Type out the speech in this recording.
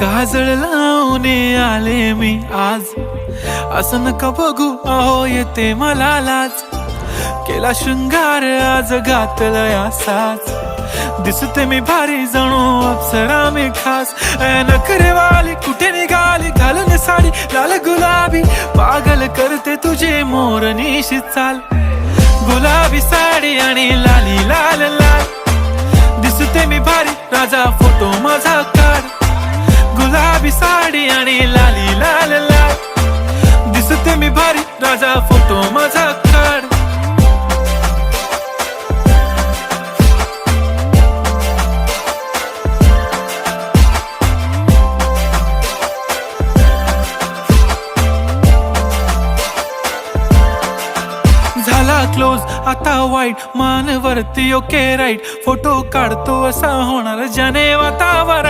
काजळ लावून आले मी आज, असं नका बघू अहो येते मला लाज. केला शृंगार आज घातला असाच, दिसते मी भारी जणू अप्सरा मी खास. नखरेवाली कुठे निघाली घालून साडी लाल गुलाबी, पागल करते तुझे मोरनीशी चाल. गुलाबी साडी आणि लाली लाल लाल, दिसते मी भारी राजा फोटो माझा काढ. गुलाबी साडी आणि लाली लाल लाल, दिसते मी भारी राजा फोटो माझा काढ. झाला क्लोज आता वाईट, मान वरती ओके राईट, फोटो काढतो असा होणार ज्याने वातावरण.